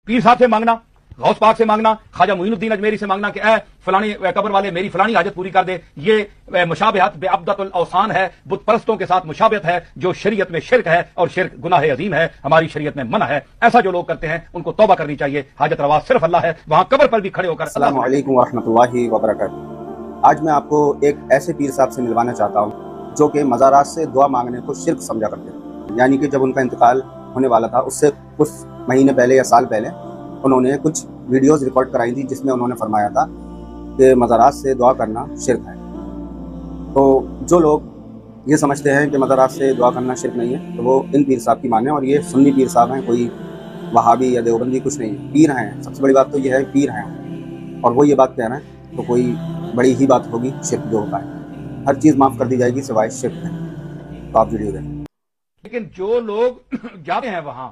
पीर साहब से मांगना, गौस पाक से मांगना, ख्वाजा मोइनुद्दीन अजमेरी से मांगना कि ऐ फलानी कब्र वाले मेरी फलानी हाजत पूरी कर दे, ये मुशाबहत बेअब्दतुल औसान है, बुत परस्तों के साथ मुशाबहत है, जो शरीयत में शिरक है और शिरक गुनाह अजीम है, हमारी शरीयत में मना है। ऐसा जो लोग करते हैं उनको तौबा करनी चाहिए। हाजत रवा सिर्फ अल्लाह है, वहां कब्र पर भी खड़े होकर। अस्सलामु अलैकुम वरहमतुल्लाहि वबरकातुहू। आज मैं आपको एक ऐसे पीर साहब से मिलवाना चाहता हूँ जो कि मज़ारात से दुआ मांगने को शिरक समझा करते थे। यानी कि जब उनका इंतकाल होने वाला था उससे कुछ महीने पहले या साल पहले उन्होंने कुछ वीडियोस रिकॉर्ड कराई थी जिसमें उन्होंने फरमाया था कि मज़ारात से दुआ करना शिरक है। तो जो लोग ये समझते हैं कि मज़ारात से दुआ करना शिरक नहीं है तो वो इन पीर साहब की माने, और ये सुन्नी पीर साहब हैं, कोई वहाबी या देवबंदी कुछ नहीं है, पीर हैं। सबसे बड़ी बात तो ये है पीर हैं, और वो ये बात कह रहे हैं तो कोई बड़ी ही बात होगी शिरक जो होता है। हर चीज़ माफ़ कर दी जाएगी सिवाय शिरक है। तो आप वीडियो देखें। लेकिन जो लोग जाते हैं वहां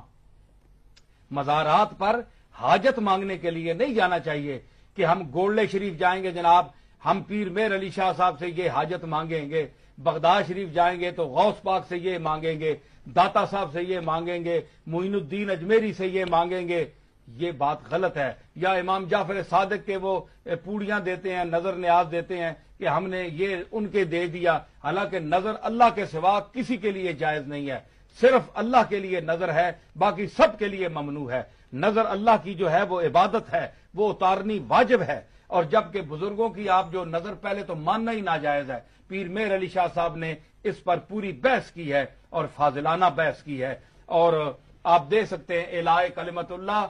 मज़ारात पर हाजत मांगने के लिए नहीं जाना चाहिए कि हम गोल्डे शरीफ जाएंगे जनाब, हम पीर मेर अली शाह साहब से ये हाजत मांगेंगे, बगदाद शरीफ जाएंगे तो गौस पाक से ये मांगेंगे, दाता साहब से ये मांगेंगे, मोइनुद्दीन अजमेरी से ये मांगेंगे। ये बात गलत है। या इमाम जाफर सादिक के वो पूड़ियां देते हैं, नजर न्याज देते हैं कि हमने ये उनके दे दिया, हालांकि नजर अल्लाह के सिवा किसी के लिए जायज नहीं है, सिर्फ अल्लाह के लिए नजर है, बाकी सब के लिए ममनू है। नजर अल्लाह की जो है वो इबादत है, वो उतारनी वाजिब है। और जबकि बुजुर्गों की आप जो नजर पहले तो मानना ही नाजायज है। पीर मेर अली शाह साहब ने इस पर पूरी बहस की है और फाजिलाना बहस की है। और आप देख सकते हैं इलाए कलिमतुल्लाह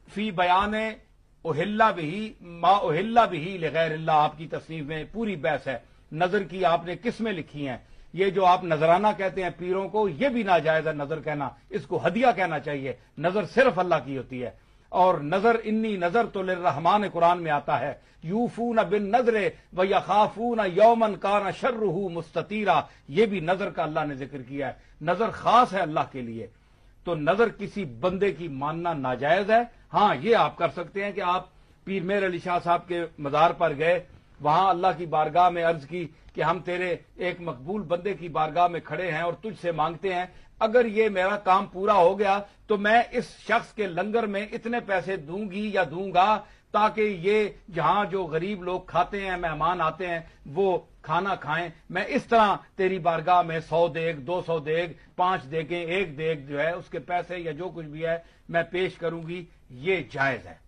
फी बयाने उहिल्ला बिही मा उहिल्ला बिही लिगैरिल्लाह, आपकी तस्नीफ में पूरी बहस है। नजर की आपने किस्में लिखी हैं। ये जो आप नजराना कहते हैं पीरों को, ये भी नाजायज है नजर कहना, इसको हदिया कहना चाहिए। नजर सिर्फ अल्लाह की होती है। और नजर इन्नी नजर तो लिर्रहमान कुरान में आता है, यूफून बिन नजरे व यखाफून यौमन कान शर्रुहु मुस्ततीरा। ये भी नजर का अल्लाह ने जिक्र किया है। नजर खास है अल्लाह के लिए, तो नजर किसी बंदे की मानना नाजायज है। हाँ, ये आप कर सकते हैं कि आप पीर मेर अली शाह साहब के मजार पर गए, वहां अल्लाह की बारगाह में अर्ज की कि हम तेरे एक मकबूल बंदे की बारगाह में खड़े हैं और तुझसे मांगते हैं, अगर ये मेरा काम पूरा हो गया तो मैं इस शख्स के लंगर में इतने पैसे दूंगी या दूंगा ताकि ये जहां जो गरीब लोग खाते हैं, मेहमान आते हैं, वो खाना खाएं। मैं इस तरह तेरी बारगाह में 100 देग, 200 देग, 5 देगें, 1 देग जो है उसके पैसे या जो कुछ भी है मैं पेश करूंगी। ये जायज है,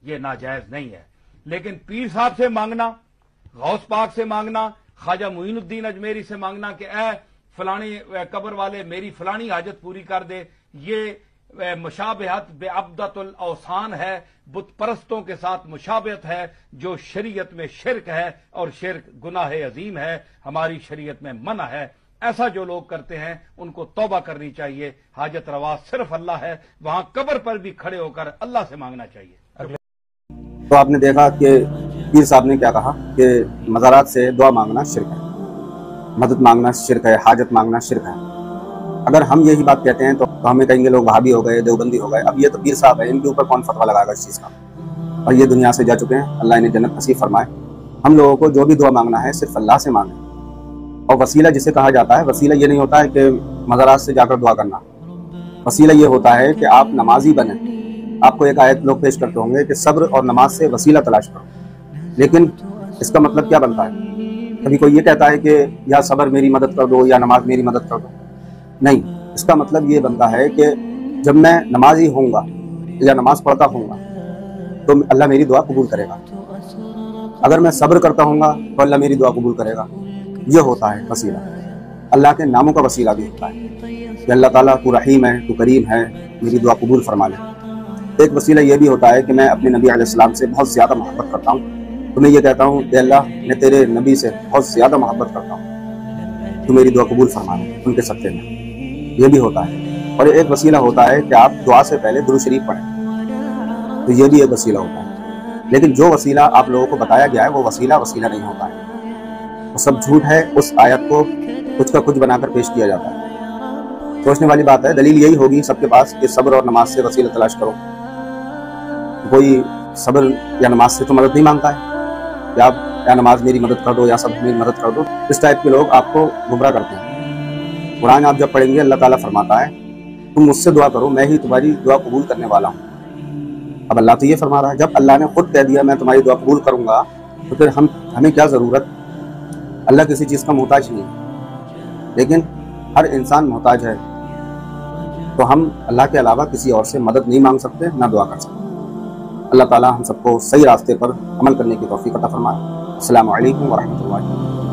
ये नाजायज नहीं है। लेकिन पीर साहब से मांगना, गौस पाक से मांगना, ख्वाजा मोइनुद्दीन अजमेरी से मांगना कि ऐ फलानी कब्र वाले मेरी फलानी हाजत पूरी कर दे, ये मुशाबहत बेअब्दतुल औसान है, बुत परस्तों के साथ मुशाबहत है, जो शरीयत में शिरक है और शिरक गुनाह अजीम है, हमारी शरीयत में मना है। ऐसा जो लोग करते हैं उनको तौबा करनी चाहिए। हाजत रवा सिर्फ अल्लाह है, वहां कब्र पर भी खड़े होकर अल्लाह से मांगना चाहिए। तो आपने देखा कि पीर साहब ने क्या कहा कि मज़ारात से दुआ मांगना शिरक है, मदद मांगना शिरक है, हाजत मांगना शिरक है। अगर हम यही बात कहते हैं तो हमें कहेंगे लोग वहाबी हो गए, देवबंदी हो गए। अब ये तो पीर साहब है, इनके ऊपर कौन फतवा लगाएगा इस चीज़ का। और ये दुनिया से जा चुके हैं, अल्लाह इन्हें जन्नत नसीब फरमाए। हम लोगों को जो भी दुआ मांगना है सिर्फ अल्लाह से मांगे। और वसीला जिसे कहा जाता है, वसीला ये नहीं होता है कि मज़ारात से जाकर दुआ करना। वसीला ये होता है कि आप नमाजी बने। आपको एक आयत लोग पेश करते होंगे कि सब्र और नमाज से वसीला तलाश करो, लेकिन इसका मतलब क्या बनता है? कभी कोई ये कहता है कि या सब्र मेरी मदद कर दो या नमाज मेरी मदद कर दो। नहीं, इसका मतलब ये बनता है कि जब मैं नमाजी होऊंगा या नमाज पढ़ता होऊंगा तो अल्लाह मेरी दुआ कबूल करेगा। अगर मैं सब्र करता होऊंगा तो अल्लाह मेरी दुआ कबूल करेगा। ये होता है वसीला। अल्लाह के नामों का वसीला भी होता है कि अल्लाह ताला तू रहीम है, तू करीम है, मेरी दुआ कबूल फरमा ले। एक वसीला ये भी होता है कि मैं अपने नबी अलैहिस्सलाम से बहुत ज़्यादा मोहब्बत करता हूँ, तो मैं ये कहता हूँ कि अल्लाह मैं तेरे नबी से बहुत ज़्यादा मोहब्बत करता हूँ, तू मेरी दुआ कबूल फरमा ले उनके सत्ते में। ये भी होता है। और एक वसीला होता है कि आप दुआ से पहले दुरूद शरीफ पढ़ें, तो ये भी एक वसीला होता है। लेकिन जो वसीला आप लोगों को बताया गया है वो वसीला नहीं होता है, वो सब झूठ है। उस आयत को कुछ का कुछ बनाकर पेश किया जाता है। सोचने वाली बात है। दलील यही होगी सबके पास कि सब्र और नमाज से वसीला तलाश करो। कोई सब्र या नमाज से तो मदद नहीं मांगता है कि आप या नमाज मेरी मदद कर दो या सब मेरी मदद कर दो। इस टाइप के लोग आपको गुमराह करते हैं। कुरान आप जब पढ़ेंगे अल्लाह ताला फरमाता है तुम मुझसे दुआ करो, मैं ही तुम्हारी दुआ कबूल करने वाला हूँ। اب اللہ تو یہ فرما رہا ہے، جب اللہ نے خود کہہ دیا میں تمہاری دعا قبول کروں گا تو پھر ہمیں کیا ضرورت؟ اللہ کسی چیز کا محتاج نہیں ہے، لیکن ہر انسان محتاج ہے، تو ہم اللہ کے علاوہ کسی اور سے مدد نہیں مانگ سکتے نہ دعا کر سکتے۔ اللہ تعالیٰ ہم سب کو صحیح راستے پر عمل کرنے کی توفیق عطا فرمائے۔ السلام علیکم ورحمۃ اللہ۔